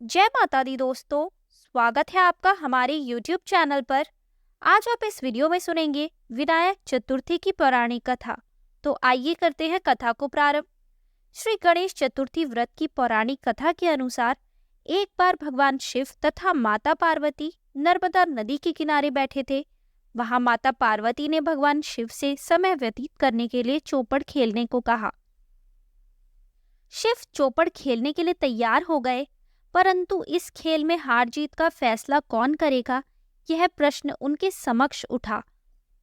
जय माता दी दोस्तों, स्वागत है आपका हमारे YouTube चैनल पर। आज आप इस वीडियो में सुनेंगे विनायक चतुर्थी की पौराणिक कथा। तो आइए करते हैं कथा को प्रारंभ। श्री गणेश चतुर्थी व्रत की पौराणिक कथा के अनुसार एक बार भगवान शिव तथा माता पार्वती नर्मदा नदी के किनारे बैठे थे। वहां माता पार्वती ने भगवान शिव से समय व्यतीत करने के लिए चौपड़ खेलने को कहा। शिव चौपड़ खेलने के लिए तैयार हो गए, परंतु इस खेल में हार जीत का फैसला कौन करेगा, यह प्रश्न उनके समक्ष उठा।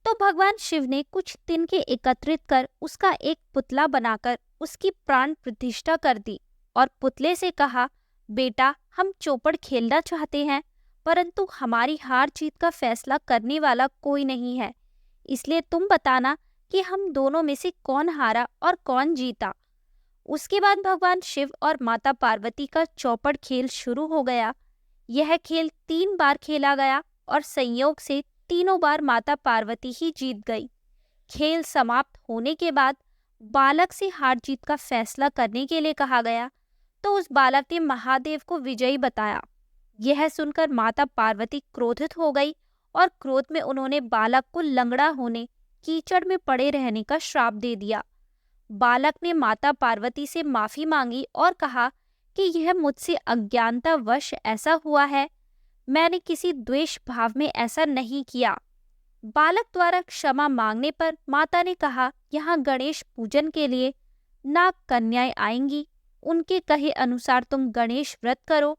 तो भगवान शिव ने कुछ तिनके एकत्रित कर उसका एक पुतला बनाकर उसकी प्राण प्रतिष्ठा कर दी और पुतले से कहा, बेटा, हम चौपड़ खेलना चाहते हैं, परंतु हमारी हार जीत का फैसला करने वाला कोई नहीं है, इसलिए तुम बताना कि हम दोनों में से कौन हारा और कौन जीता। उसके बाद भगवान शिव और माता पार्वती का चौपड़ खेल शुरू हो गया। यह खेल 3 बार खेला गया और संयोग से तीनों बार माता पार्वती ही जीत गई। खेल समाप्त होने के बाद बालक से हार जीत का फैसला करने के लिए कहा गया, तो उस बालक ने महादेव को विजयी बताया। यह सुनकर माता पार्वती क्रोधित हो गई और क्रोध में उन्होंने बालक को लंगड़ा होने, कीचड़ में पड़े रहने का श्राप दे दिया। बालक ने माता पार्वती से माफी मांगी और कहा कि यह मुझसे अज्ञानतावश ऐसा हुआ है, मैंने किसी द्वेष भाव में ऐसा नहीं किया। बालक द्वारा क्षमा मांगने पर माता ने कहा, यहाँ गणेश पूजन के लिए नाग कन्याएं आएंगी, उनके कहे अनुसार तुम गणेश व्रत करो,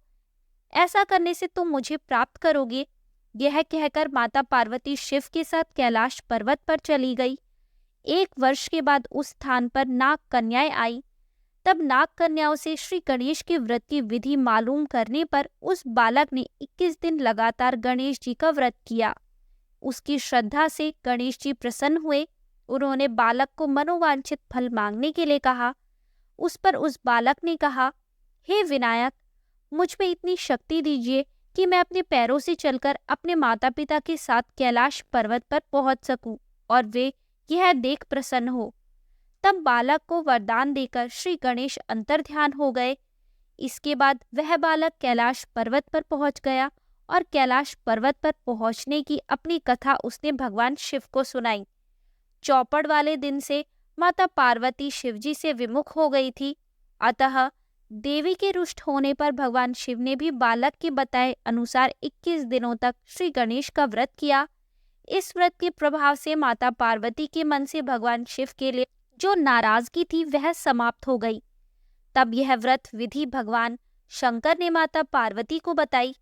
ऐसा करने से तुम मुझे प्राप्त करोगे। यह कहकर माता पार्वती शिव के साथ कैलाश पर्वत पर चली गई। 1 वर्ष के बाद उस स्थान पर नाग कन्याएं आई। तब नाग कन्याओं से श्री गणेश के व्रत की विधि मालूम करने पर उस बालक ने 21 दिन लगातार गणेश जी का व्रत किया। उसकी श्रद्धा से गणेश जी प्रसन्न हुए। उन्होंने बालक को मनोवांछित फल मांगने के लिए कहा। उस पर उस बालक ने कहा, हे विनायक, मुझ में इतनी शक्ति दीजिए कि मैं अपने पैरों से चलकर अपने माता पिता के साथ कैलाश पर्वत पर पहुंच सकूं और वे यह देख प्रसन्न हो। तब बालक को वरदान देकर श्री गणेश अंतर्ध्यान हो गए। इसके बाद वह बालक कैलाश पर्वत पर पहुंच गया और कैलाश पर्वत पर पहुंचने की अपनी कथा उसने भगवान शिव को सुनाई। चौपड़ वाले दिन से माता पार्वती शिवजी से विमुख हो गई थी, अतः देवी के रुष्ट होने पर भगवान शिव ने भी बालक के बताए अनुसार 21 दिनों तक श्री गणेश का व्रत किया। इस व्रत के प्रभाव से माता पार्वती के मन से भगवान शिव के लिए जो नाराजगी थी वह समाप्त हो गई। तब यह व्रत विधि भगवान शंकर ने माता पार्वती को बताई।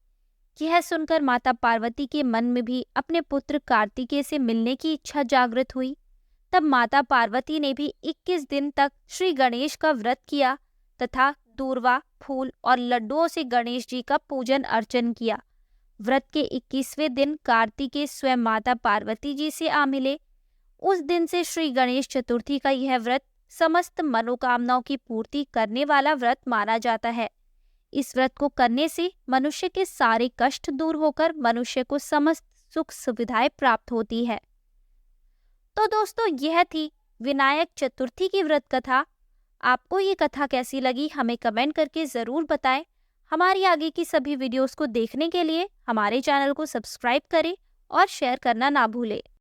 यह सुनकर माता पार्वती के मन में भी अपने पुत्र कार्तिकेय से मिलने की इच्छा जागृत हुई। तब माता पार्वती ने भी 21 दिन तक श्री गणेश का व्रत किया तथा दूर्वा, फूल और लड्डुओं से गणेश जी का पूजन अर्चन किया। व्रत के 21वें दिन कार्तिकेय स्वयं माता पार्वती जी से आ मिले। उस दिन से श्री गणेश चतुर्थी का यह व्रत समस्त मनोकामनाओं की पूर्ति करने वाला व्रत माना जाता है। इस व्रत को करने से मनुष्य के सारे कष्ट दूर होकर मनुष्य को समस्त सुख सुविधाएं प्राप्त होती है। तो दोस्तों, यह थी विनायक चतुर्थी की व्रत कथा। आपको ये कथा कैसी लगी हमें कमेंट करके ज़रूर बताएं। हमारी आगे की सभी वीडियोस को देखने के लिए हमारे चैनल को सब्सक्राइब करें और शेयर करना ना भूलें।